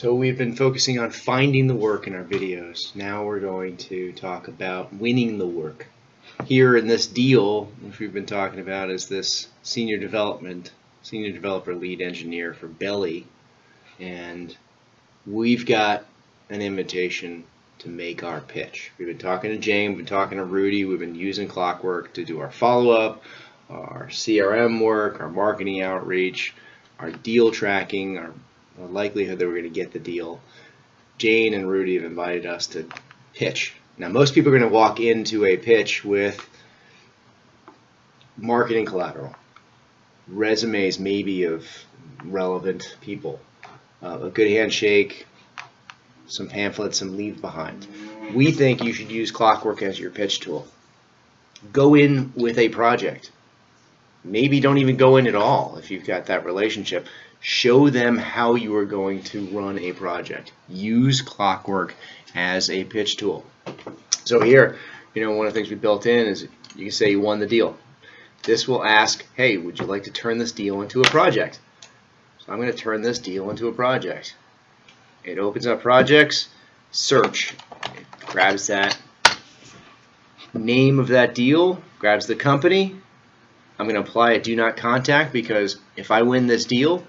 So we've been focusing on finding the work in our videos. Now we're going to talk about winning the work. Here in this deal, which we've been talking about, is this senior developer lead engineer for Belly, and we've got an invitation to make our pitch. We've been talking to Jane, we've been talking to Rudy, we've been using Clockwork to do our follow-up, our CRM work, our marketing outreach, our deal tracking, our likelihood that we're going to get the deal. Jane and Rudy have invited us to pitch. Now, most people are going to walk into a pitch with marketing collateral, resumes maybe of relevant people, a good handshake, some pamphlets, some leave behind. We think you should use Clockwork as your pitch tool. Go in with a project. Maybe don't even go in at all if you've got that relationship. Show them how you are going to run a project. Use Clockwork as a pitch tool. So here, one of the things we built in is you can say you won the deal. This will ask, hey, would you like to turn this deal into a project? So I'm going to turn this deal into a project. It opens up projects, search. It grabs that name of that deal, grabs the company. I'm going to apply a do not contact because if I win this deal,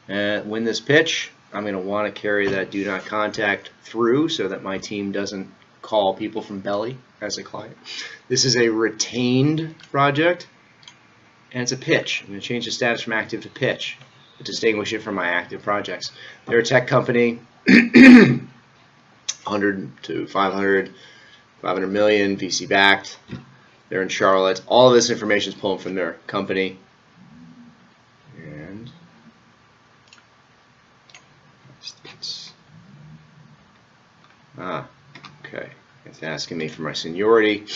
win this pitch, I'm going to want to carry that do not contact through so that my team doesn't call people from Belly as a client. This is a retained project and it's a pitch. I'm going to change the status from active to pitch to distinguish it from my active projects. They're a tech company, 100 to 500 million, VC backed. They're in Charlotte. All of this information is pulled from their company. And okay. It's asking me for my seniority.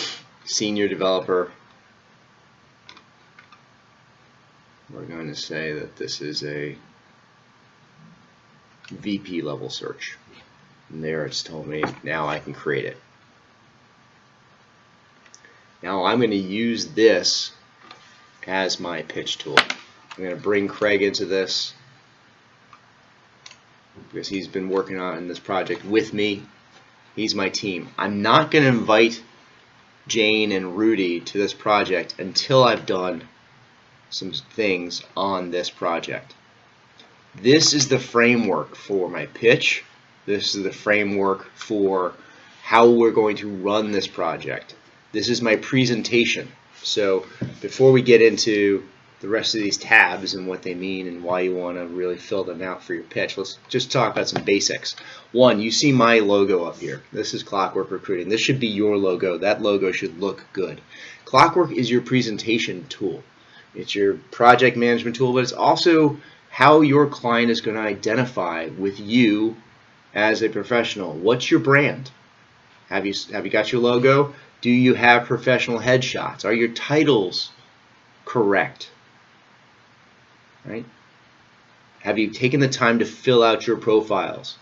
Senior developer. We're going to say that this is a VP level search. And there it's told me now I can create it. Now I'm going to use this as my pitch tool. I'm going to bring Craig into this because he's been working on this project with me. He's my team. I'm not going to invite Jane and Rudy to this project until I've done some things on this project. This is the framework for my pitch. This is the framework for how we're going to run this project. This is my presentation. So before we get into the rest of these tabs and what they mean and why you want to really fill them out for your pitch, let's just talk about some basics. One, you see my logo up here. This is Clockwork Recruiting. This should be your logo. That logo should look good. Clockwork is your presentation tool. It's your project management tool, but it's also how your client is going to identify with you as a professional. What's your brand? Have you got your logo? Do you have professional headshots? Are your titles correct? Right? Have you taken the time to fill out your profiles?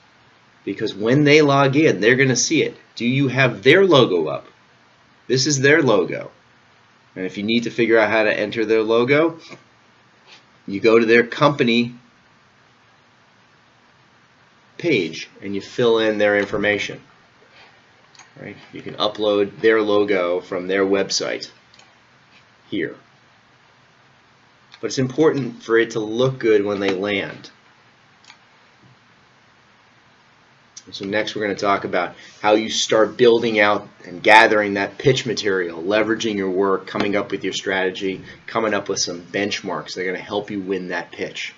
Because when they log in, they're going to see it. Do you have their logo up? This is their logo. And if you need to figure out how to enter their logo, you go to their company page and you fill in their information. Right? You can upload their logo from their website here. But it's important for it to look good when they land. And so next we're going to talk about how you start building out and gathering that pitch material, leveraging your work, coming up with your strategy, coming up with some benchmarks that are going to help you win that pitch.